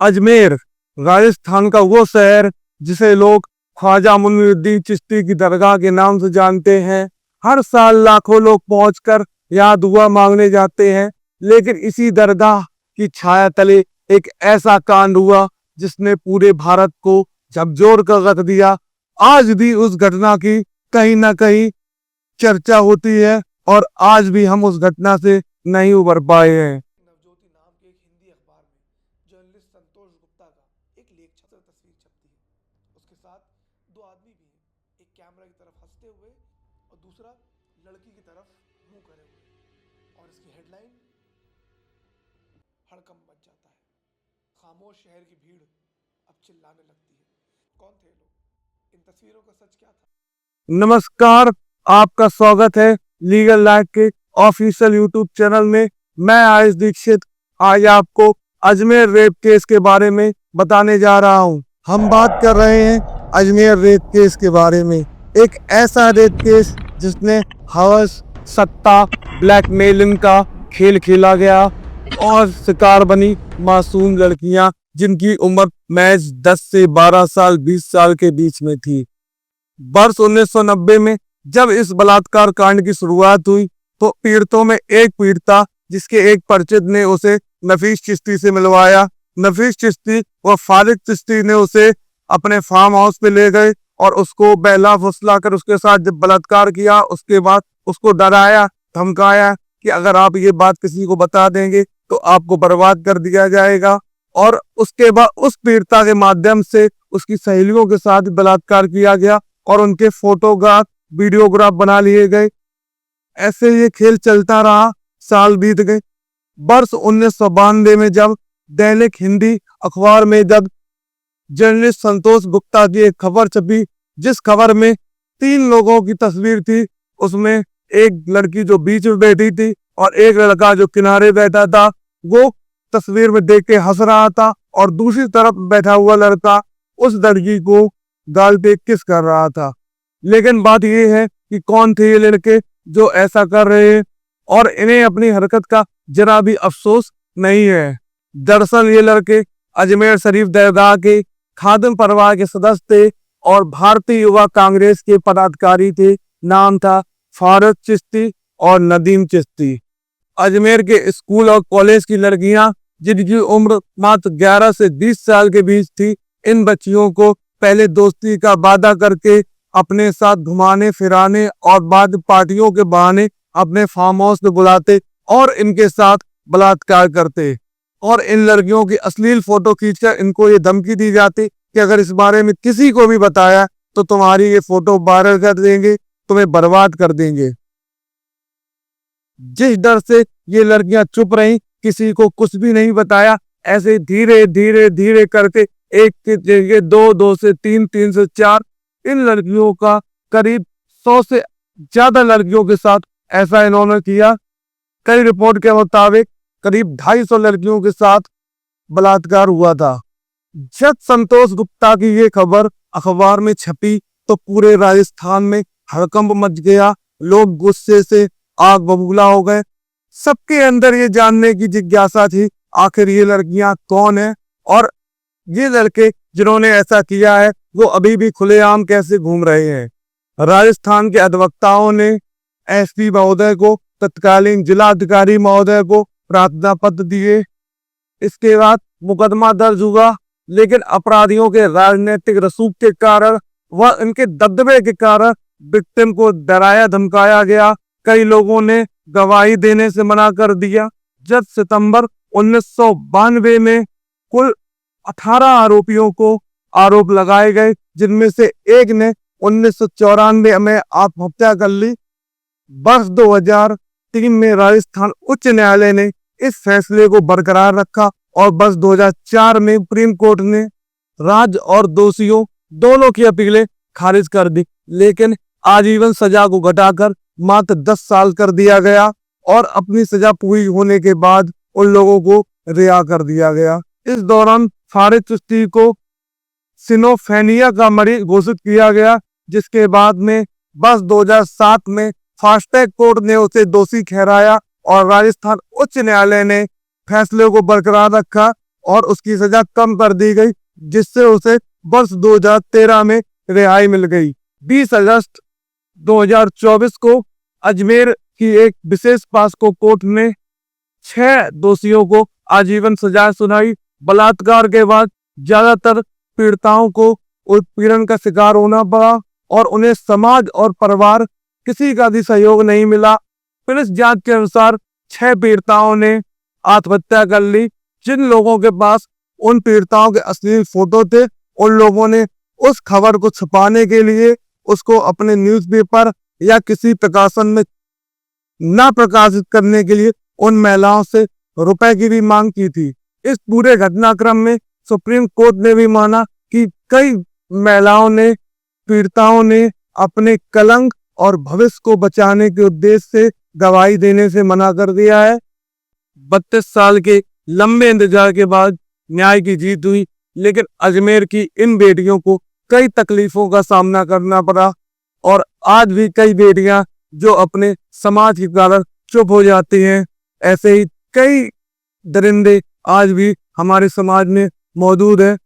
अजमेर राजस्थान का वो शहर जिसे लोग ख्वाजा मुइनुद्दीन चिश्ती की दरगाह के नाम से जानते हैं। हर साल लाखों लोग पहुंचकर यहाँ दुआ मांगने जाते हैं, लेकिन इसी दरगाह की छाया तले एक ऐसा कांड हुआ जिसने पूरे भारत को झकझोर कर रख दिया। आज भी उस घटना की कहीं ना कहीं चर्चा होती है और आज भी हम उस घटना से नहीं उबर पाए हैं। नवज्योति नाम के एक हिंदी अखबार में जर्नलिस्ट संतोष गुप्ता का एक लेख तस्वीर छपती है। उसके साथ दो आदमी भी हैं, एक कैमरा की तरफ हंसते हुए और दूसरा लड़की की तरफ मुंह करे हुए, और इसकी हेडलाइन हड़कंप मच जाता है। खामोश शहर की भीड़ अब चिल्लाने लगती है। कौन थे लोग? इन तस्वीरों का सच क्या था? नमस्कार, आपका स्वागत है लीगल लाइफ के ऑफिशियल यूट्यूब चैनल में। मैं आयुष दीक्षित आज आपको अजमेर रेप केस के बारे में बताने जा रहा हूं। हम बात कर रहे हैं अजमेर रेप केस के बारे में। एक ऐसा रेप केस जिसने हवस, सत्ता, ब्लैकमेलिंग का खेल खेला गया और शिकार बनी मासूम लड़कियां जिनकी उम्र महज 10 से 12 साल 20 साल के बीच में थी। वर्ष 1990 में जब इस बलात्कार कांड की शुरुआत हुई तो पीड़ितों में एक पीड़िता जिसके एक परिचित ने उसे नफीस चिश्ती से मिलवाया। नफीस चिश्ती व फारिक चिश्ती ने उसे अपने फार्म हाउस पे ले गए और उसको बहला फुसला कर उसके साथ जब बलात्कार किया, उसके बाद उसको डराया धमकाया कि अगर आप ये बात किसी को बता देंगे तो आपको बर्बाद कर दिया जाएगा। और उसके बाद उस पीड़िता के माध्यम से उसकी सहेलियों के साथ बलात्कार किया गया और उनके फोटोग्राफ वीडियोग्राफ बना लिए गए। ऐसे ये खेल चलता रहा, साल बीत गए। वर्ष 1992 में जब दैनिक हिंदी अखबार में जब जर्नलिस्ट संतोष गुप्ता की एक खबर छपी, जिस खबर में 3 लोगों की तस्वीर थी, उसमें एक लड़की जो बीच में बैठी थी और एक लड़का जो किनारे बैठा था, वो तस्वीर में देख के हंस रहा था और दूसरी तरफ बैठा हुआ लड़का उस लड़की को गाल पे किस कर रहा था। लेकिन बात यह है कि कौन थे ये लड़के जो ऐसा कर रहे हैं और इन्हें अपनी हरकत का जरा भी अफसोस नहीं है। दरअसल ये लड़के अजमेर शरीफ दरगाह के खादिम परिवार के सदस्य थे और भारतीय युवा कांग्रेस के पदाधिकारी थे। नाम था फारूक चिश्ती और नदीम चिश्ती। अजमेर के स्कूल और कॉलेज की लड़कियां जिनकी उम्र मात्र 11 से 20 साल के बीच थी, इन बच्चियों को पहले दोस्ती का वादा करके अपने साथ घुमाने फिराने और बाद पार्टियों के बहाने अपने फार्म हाउस पे बुलाते और इनके साथ बलात्कार करते। और इन लड़कियों की अश्लील फोटो खींचकर इनको ये धमकी दी जाती कि अगर इस बारे में किसी को भी बताया तो तुम्हारी ये फोटो वायरल कर देंगे, तुम्हें बर्बाद कर देंगे। जिस डर से ये लड़कियां चुप रहीं, किसी को कुछ भी नहीं बताया, ऐसे धीरे धीरे धीरे करके एक के जगह 2, 2 से 3, 3 से 4 इन लड़कियों का करीब 100 से ज्यादा लड़कियों के साथ ऐसा इन्होंने किया। कई रिपोर्ट के मुताबिक करीब 250 लड़कियों के साथ बलात्कार हुआ था। जब संतोष गुप्ता की ये खबर अखबार में छपी तो पूरे राजस्थान में हड़कंप मच गया। लोग गुस्से से आग बबूला हो गए। सबके अंदर ये जानने की जिज्ञासा थी आखिर ये लड़कियां कौन है और ये लड़के जिन्होंने ऐसा किया है वो अभी भी खुलेआम कैसे घूम रहे हैं। राजस्थान के अधिवक्ताओं ने एसपी महोदय को, तत्कालीन जिलाधिकारी महोदय को प्रार्थना पत्र दिए। इसके बाद मुकदमा दर्ज हुआ, लेकिन अपराधियों के राजनीतिक रसूख के कारण व इनके दबदबे के कारण विक्टिम को डराया धमकाया गया। कई लोगों ने गवाही देने से मना कर दिया। जब सितंबर 1992 में कुल 18 आरोपियों को आरोप लगाए गए, जिनमें से एक ने 1994 में आत्महत्या कर ली। वर्ष 2003 में राजस्थान उच्च न्यायालय ने इस फैसले को बरकरार रखा और वर्ष 2004 में सुप्रीम कोर्ट ने राज्य और दोषियों दोनों की अपीलें खारिज कर दी, लेकिन आजीवन सजा को घटाकर मात्र 10 साल कर दिया गया और अपनी सजा पूरी होने के बाद उन लोगों को रिहा कर दिया गया। इस दौरान फारूक चिश्ती को सिनोफेनिया का मरीज घोषित किया गया, जिसके बाद में वर्ष 2007 में फास्ट ट्रैक कोर्ट ने उसे दोषी ठहराया और राजस्थान उच्च न्यायालय ने फैसले को बरकरार रखा। और उसकी सजा कम कर दी गई, जिससे उसे वर्ष 2013 में रिहाई मिल गई। 20 अगस्त 2024 को अजमेर की एक विशेष पॉक्सो कोर्ट ने 6 दोषियों को आजीवन सजा सुनाई। बलात्कार के बाद ज्यादातर पीड़िताओं को उत्पीड़न का शिकार होना पड़ा और उन्हें समाज और परिवार किसी का भी सहयोग नहीं मिला। पुलिस जांच के अनुसार 6 पीड़िताओं ने आत्महत्या कर ली। जिन लोगों के पास उन पीड़िताओं के असली फोटो थे, उन लोगों ने उस खबर को छुपाने के लिए उसको अपने न्यूज़पेपर या किसी प्रकाशन में ना प्रकाशित करने के लिए उन महिलाओं से रुपए की भी मांग की थी। इस पूरे घटनाक्रम में सुप्रीम कोर्ट ने भी माना कि कई महिलाओं ने, पीड़िताओं ने अपने कलंक और भविष्य को बचाने के उद्देश्य से गवाही देने से मना कर दिया है। 32 साल के लंबे इंतजार के बाद न्याय की जीत हुई, लेकिन अजमेर की इन बेटियों को कई तकलीफों का सामना करना पड़ा और आज भी कई बेटियां जो अपने समाज के कारण चुप हो जाती हैं। ऐसे ही कई दरिंदे आज भी हमारे समाज में मौजूद हैं